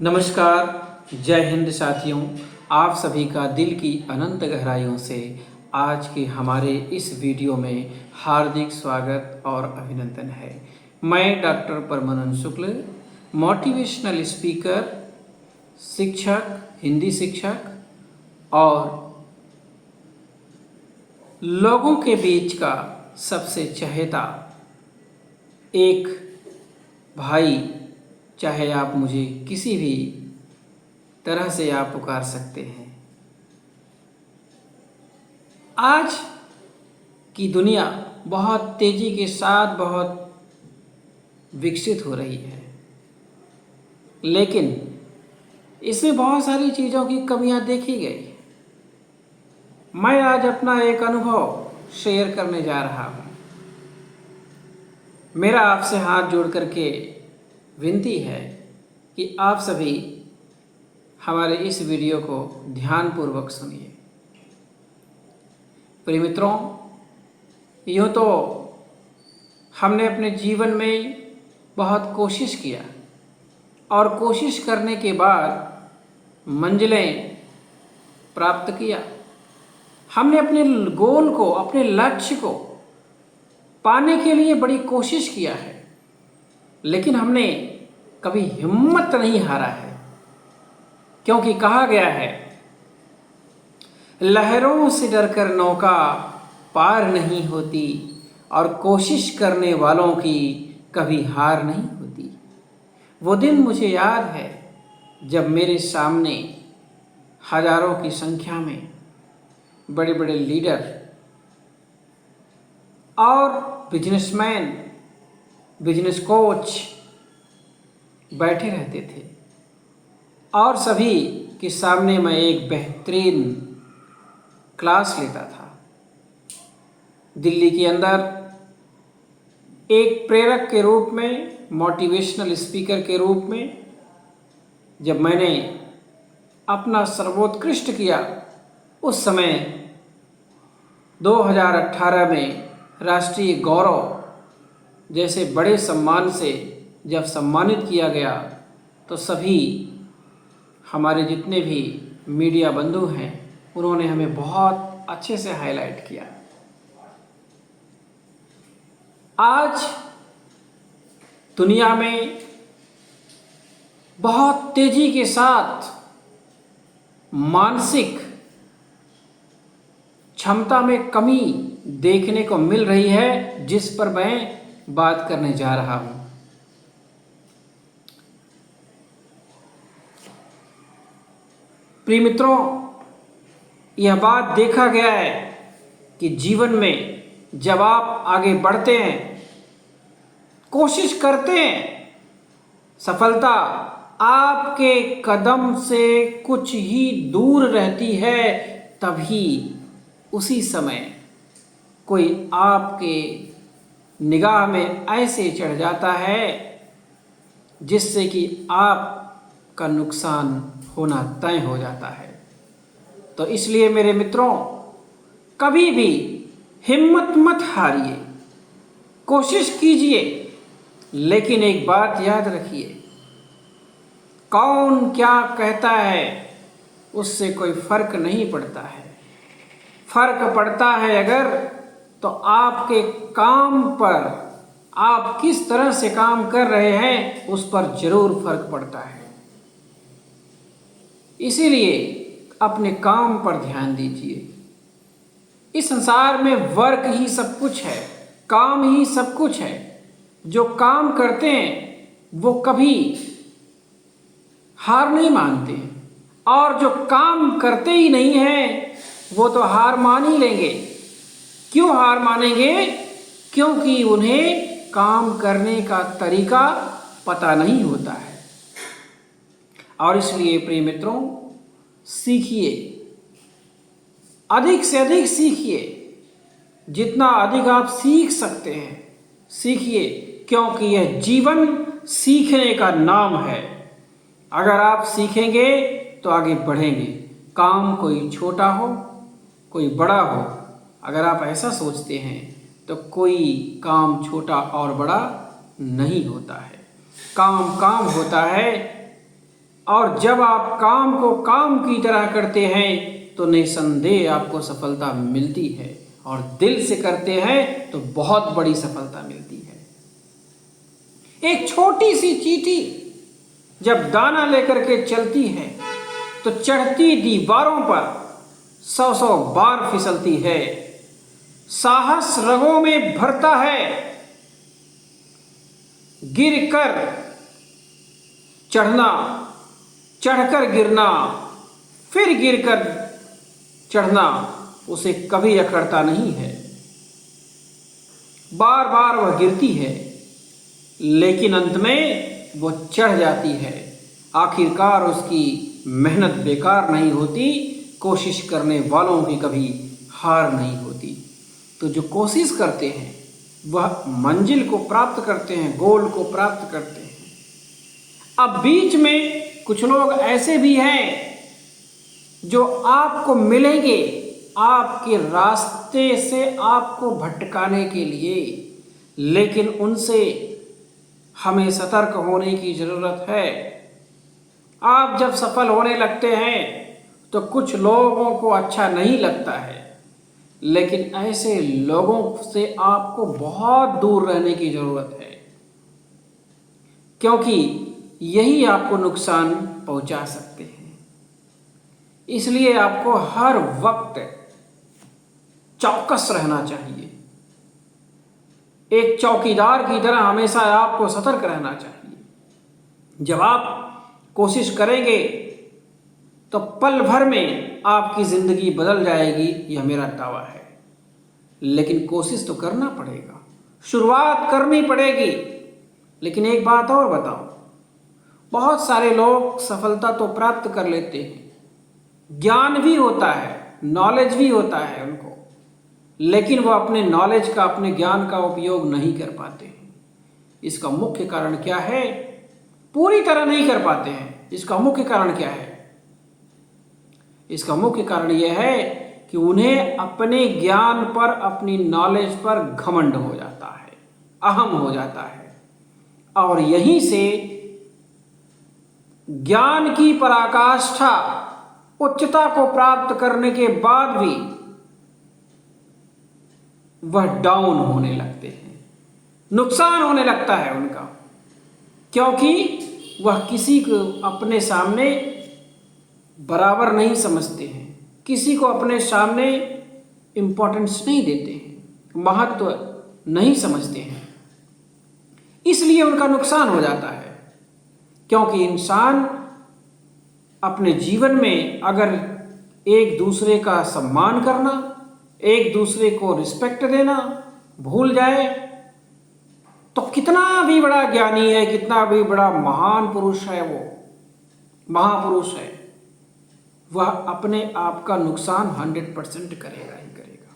नमस्कार, जय हिंद साथियों। आप सभी का दिल की अनंत गहराइयों से आज के हमारे इस वीडियो में हार्दिक स्वागत और अभिनंदन है। मैं डॉक्टर परमानंद शुक्ल, मोटिवेशनल स्पीकर, शिक्षक, हिंदी शिक्षक और लोगों के बीच का सबसे चहेता एक भाई। चाहे आप मुझे किसी भी तरह से आप पुकार सकते हैं। आज की दुनिया बहुत तेजी के साथ बहुत विकसित हो रही है, लेकिन इसमें बहुत सारी चीज़ों की कमियां देखी गई। मैं आज अपना एक अनुभव शेयर करने जा रहा हूं। मेरा आपसे हाथ जोड़ करके विनती है कि आप सभी हमारे इस वीडियो को ध्यानपूर्वक सुनिए। प्रिय मित्रों, यूँ तो हमने अपने जीवन में बहुत कोशिश किया और कोशिश करने के बाद मंजिलें प्राप्त किया। हमने अपने गोल को, अपने लक्ष्य को पाने के लिए बड़ी कोशिश किया है, लेकिन हमने कभी हिम्मत नहीं हारा है, क्योंकि कहा गया है, लहरों से डरकर नौका पार नहीं होती और कोशिश करने वालों की कभी हार नहीं होती। वो दिन मुझे याद है जब मेरे सामने हजारों की संख्या में बड़े बड़े लीडर और बिजनेसमैन, बिजनेस कोच बैठे रहते थे और सभी के सामने मैं एक बेहतरीन क्लास लेता था। दिल्ली के अंदर एक प्रेरक के रूप में, मोटिवेशनल स्पीकर के रूप में जब मैंने अपना सर्वोत्कृष्ट किया, उस समय 2018 में राष्ट्रीय गौरव जैसे बड़े सम्मान से जब सम्मानित किया गया, तो सभी हमारे जितने भी मीडिया बंधु हैं, उन्होंने हमें बहुत अच्छे से हाईलाइट किया। आज दुनिया में बहुत तेजी के साथ मानसिक क्षमता में कमी देखने को मिल रही है, जिस पर मैं बात करने जा रहा हूं। प्रिय मित्रों, यह बात देखा गया है कि जीवन में जब आप आगे बढ़ते हैं, कोशिश करते हैं, सफलता आपके कदम से कुछ ही दूर रहती है, तभी उसी समय कोई आपके निगाह में ऐसे चढ़ जाता है जिससे कि आपका नुकसान होना तय हो जाता है। तो इसलिए मेरे मित्रों, कभी भी हिम्मत मत हारिए, कोशिश कीजिए, लेकिन एक बात याद रखिए, कौन क्या कहता है उससे कोई फर्क नहीं पड़ता है। फर्क पड़ता है अगर, तो आपके काम पर, आप किस तरह से काम कर रहे हैं उस पर जरूर फर्क पड़ता है। इसीलिए अपने काम पर ध्यान दीजिए। इस संसार में वर्क ही सब कुछ है, काम ही सब कुछ है। जो काम करते हैं वो कभी हार नहीं मानते, और जो काम करते ही नहीं हैं वो तो हार मान ही लेंगे। क्यों हार मानेंगे? क्योंकि उन्हें काम करने का तरीका पता नहीं होता है। और इसलिए प्रिय मित्रों, सीखिए, अधिक से अधिक सीखिए। जितना अधिक आप सीख सकते हैं सीखिए, क्योंकि यह जीवन सीखने का नाम है। अगर आप सीखेंगे तो आगे बढ़ेंगे। काम कोई छोटा हो, कोई बड़ा हो, अगर आप ऐसा सोचते हैं तो कोई काम छोटा और बड़ा नहीं होता है। काम काम होता है और जब आप काम को काम की तरह करते हैं तो निसंदेह आपको सफलता मिलती है, और दिल से करते हैं तो बहुत बड़ी सफलता मिलती है। एक छोटी सी चींटी जब दाना लेकर के चलती है तो चढ़ती दीवारों पर 100 बार फिसलती है। साहस रगों में भरता है, गिरकर चढ़ना, चढ़कर गिरना, फिर गिरकर चढ़ना उसे कभी अखड़ता नहीं है। बार बार वह गिरती है, लेकिन अंत में वो चढ़ जाती है। आखिरकार उसकी मेहनत बेकार नहीं होती, कोशिश करने वालों की कभी हार नहीं होती। तो जो कोशिश करते हैं वह मंजिल को प्राप्त करते हैं, गोल को प्राप्त करते हैं। अब बीच में कुछ लोग ऐसे भी हैं जो आपको मिलेंगे आपके रास्ते से आपको भटकाने के लिए, लेकिन उनसे हमें सतर्क होने की ज़रूरत है। आप जब सफल होने लगते हैं तो कुछ लोगों को अच्छा नहीं लगता है, लेकिन ऐसे लोगों से आपको बहुत दूर रहने की ज़रूरत है, क्योंकि यही आपको नुकसान पहुंचा सकते हैं। इसलिए आपको हर वक्त चौकस रहना चाहिए। एक चौकीदार की तरह हमेशा आपको सतर्क रहना चाहिए। जब आप कोशिश करेंगे तो पल भर में आपकी जिंदगी बदल जाएगी, यह मेरा दावा है। लेकिन कोशिश तो करना पड़ेगा, शुरुआत करनी पड़ेगी। लेकिन एक बात और बताऊं, बहुत सारे लोग सफलता तो प्राप्त कर लेते हैं, ज्ञान भी होता है, नॉलेज भी होता है उनको, लेकिन वो अपने नॉलेज का, अपने ज्ञान का उपयोग नहीं कर पाते हैं। इसका मुख्य कारण क्या है? पूरी तरह नहीं कर पाते हैं। इसका मुख्य कारण क्या है? इसका मुख्य कारण यह है कि उन्हें अपने ज्ञान पर, अपनी नॉलेज पर घमंड हो जाता है, अहम हो जाता है, और यहीं से ज्ञान की पराकाष्ठा, उच्चता को प्राप्त करने के बाद भी वह डाउन होने लगते हैं, नुकसान होने लगता है उनका, क्योंकि वह किसी को अपने सामने बराबर नहीं समझते हैं, किसी को अपने सामने इंपॉर्टेंस नहीं देते हैं, महत्व नहीं समझते हैं। इसलिए उनका नुकसान हो जाता है। क्योंकि इंसान अपने जीवन में अगर एक दूसरे का सम्मान करना, एक दूसरे को रिस्पेक्ट देना भूल जाए तो कितना भी बड़ा ज्ञानी है, कितना भी बड़ा महान पुरुष है, वो महापुरुष है, वह अपने आप का नुकसान 100% करेगा ही करेगा।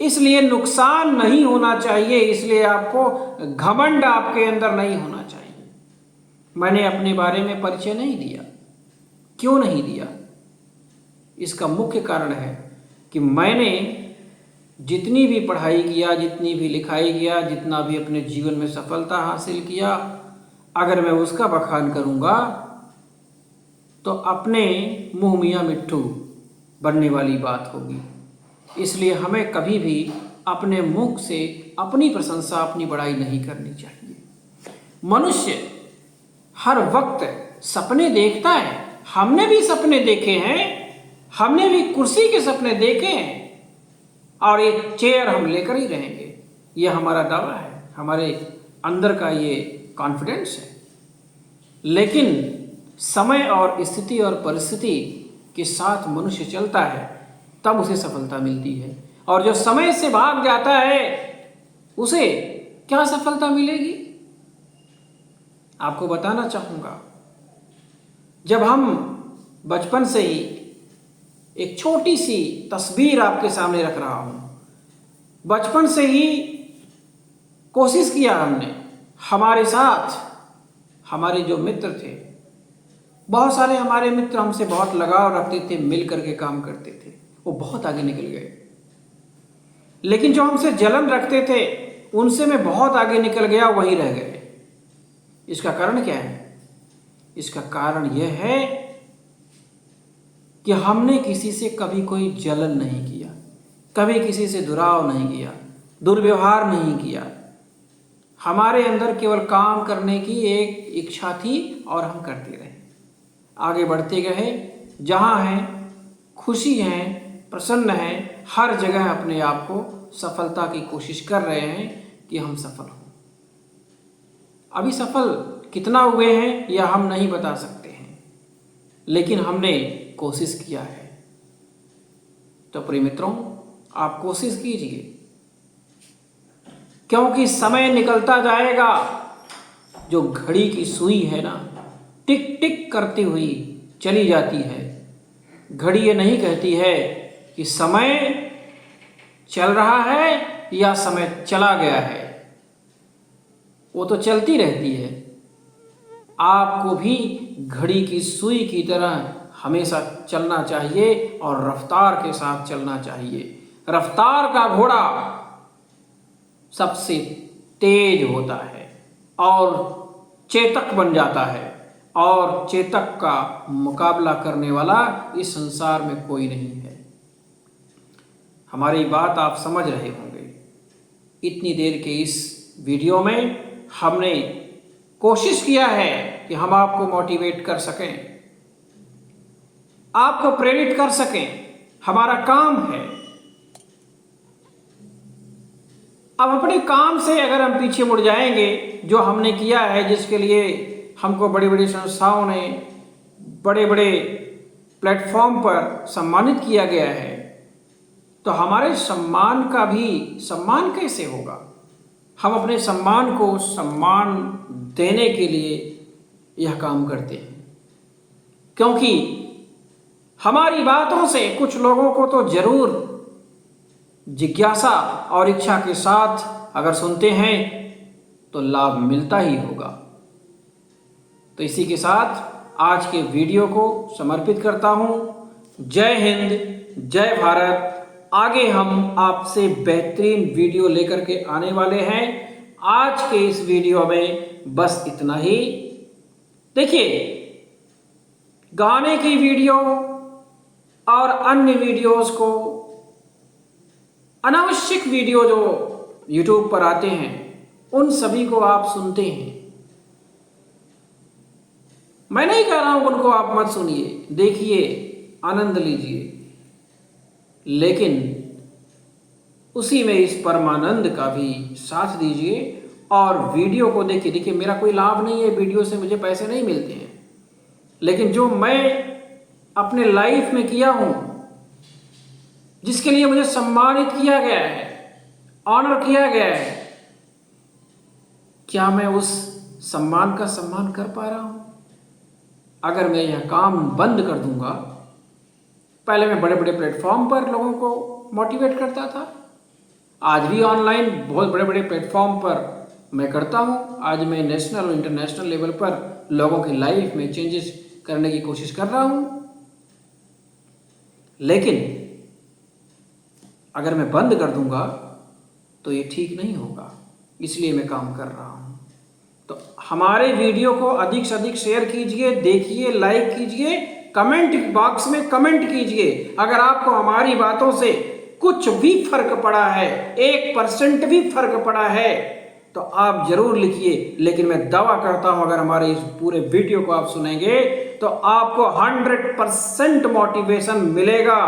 इसलिए नुकसान नहीं होना चाहिए, इसलिए आपको घमंड आपके अंदर नहीं होना चाहिए। मैंने अपने बारे में परिचय नहीं दिया। क्यों नहीं दिया? इसका मुख्य कारण है कि मैंने जितनी भी पढ़ाई किया, जितनी भी लिखाई किया, जितना भी अपने जीवन में सफलता हासिल किया, अगर मैं उसका बखान करूँगा तो अपने मुँह मियाँ मिट्ठू बनने वाली बात होगी। इसलिए हमें कभी भी अपने मुख से अपनी प्रशंसा, अपनी बड़ाई नहीं करनी चाहिए। मनुष्य हर वक्त सपने देखता है, हमने भी सपने देखे हैं, हमने भी कुर्सी के सपने देखे हैं, और एक चेयर हम लेकर ही रहेंगे, यह हमारा दावा है, हमारे अंदर का ये कॉन्फिडेंस है। लेकिन समय और स्थिति और परिस्थिति के साथ मनुष्य चलता है, तब उसे सफलता मिलती है। और जो समय से भाग जाता है उसे क्या सफलता मिलेगी? आपको बताना चाहूँगा, जब हम बचपन से ही, एक छोटी सी तस्वीर आपके सामने रख रहा हूँ, बचपन से ही कोशिश किया हमने, हमारे साथ हमारे जो मित्र थे, बहुत सारे हमारे मित्र हमसे बहुत लगाव रखते थे, मिल करके काम करते थे, वो बहुत आगे निकल गए। लेकिन जो हमसे जलन रखते थे, उनसे मैं बहुत आगे निकल गया, वहीं रह गए। इसका कारण क्या है? इसका कारण यह है कि हमने किसी से कभी कोई जलन नहीं किया, कभी किसी से दुराव नहीं किया, दुर्व्यवहार नहीं किया। हमारे अंदर केवल काम करने की एक इच्छा थी और हम करते रहे, आगे बढ़ते गए। जहाँ हैं, खुशी हैं, प्रसन्न हैं, हर जगह अपने आप को सफलता की कोशिश कर रहे हैं कि हम सफल हों। अभी सफल कितना हुए हैं यह हम नहीं बता सकते हैं, लेकिन हमने कोशिश किया है। तो प्रिय मित्रों, आप कोशिश कीजिए, क्योंकि समय निकलता जाएगा। जो घड़ी की सुई है ना, टिक टिक करती हुई चली जाती है। घड़ी ये नहीं कहती है कि समय चल रहा है या समय चला गया है, वो तो चलती रहती है। आपको भी घड़ी की सुई की तरह हमेशा चलना चाहिए और रफ्तार के साथ चलना चाहिए। रफ्तार का घोड़ा सबसे तेज होता है और चेतक बन जाता है, और चेतक का मुकाबला करने वाला इस संसार में कोई नहीं है। हमारी बात आप समझ रहे होंगे। इतनी देर के इस वीडियो में हमने कोशिश किया है कि हम आपको मोटिवेट कर सकें, आपको प्रेरित कर सकें। हमारा काम है। अब अपने काम से अगर हम पीछे मुड़ जाएंगे, जो हमने किया है, जिसके लिए हमको बड़ी बड़ी संस्थाओं ने बड़े बड़े प्लेटफॉर्म पर सम्मानित किया गया है, तो हमारे सम्मान का भी सम्मान कैसे होगा? हम अपने सम्मान को सम्मान देने के लिए यह काम करते हैं, क्योंकि हमारी बातों से कुछ लोगों को तो जरूर जिज्ञासा और इच्छा के साथ अगर सुनते हैं तो लाभ मिलता ही होगा। तो इसी के साथ आज के वीडियो को समर्पित करता हूं। जय हिंद, जय भारत। आगे हम आपसे बेहतरीन वीडियो लेकर के आने वाले हैं। आज के इस वीडियो में बस इतना ही। देखिए, गाने की वीडियो और अन्य वीडियोस को, अनावश्यक वीडियो जो YouTube पर आते हैं, उन सभी को आप सुनते हैं। मैं नहीं कह रहा हूं उनको आप मत सुनिए, देखिए, आनंद लीजिए, लेकिन उसी में इस परमानंद का भी साथ दीजिए और वीडियो को देखिए। देखिए, मेरा कोई लाभ नहीं है, वीडियो से मुझे पैसे नहीं मिलते हैं, लेकिन जो मैं अपने लाइफ में किया हूं, जिसके लिए मुझे सम्मानित किया गया है, ऑनर किया गया है, क्या मैं उस सम्मान का सम्मान कर पा रहा हूं? अगर मैं यह काम बंद कर दूंगा, पहले मैं बड़े बड़े प्लेटफॉर्म पर लोगों को मोटिवेट करता था, आज भी ऑनलाइन बहुत बड़े बड़े प्लेटफॉर्म पर मैं करता हूं। आज मैं नेशनल और इंटरनेशनल लेवल पर लोगों की लाइफ में चेंजेस करने की कोशिश कर रहा हूं, लेकिन अगर मैं बंद कर दूंगा तो ये ठीक नहीं होगा, इसलिए मैं काम कर रहा हूं। तो हमारे वीडियो को अधिक से अधिक शेयर कीजिए, देखिए, लाइक कीजिए, कमेंट बॉक्स में कमेंट कीजिए। अगर आपको हमारी बातों से कुछ भी फर्क पड़ा है, 1% भी फर्क पड़ा है, तो आप जरूर लिखिए। लेकिन मैं दावा करता हूं, अगर हमारे इस पूरे वीडियो को आप सुनेंगे तो आपको 100% मोटिवेशन मिलेगा,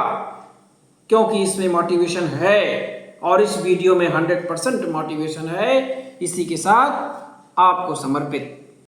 क्योंकि इसमें मोटिवेशन है और इस वीडियो में 100% मोटिवेशन है। इसी के साथ आपको समर्पित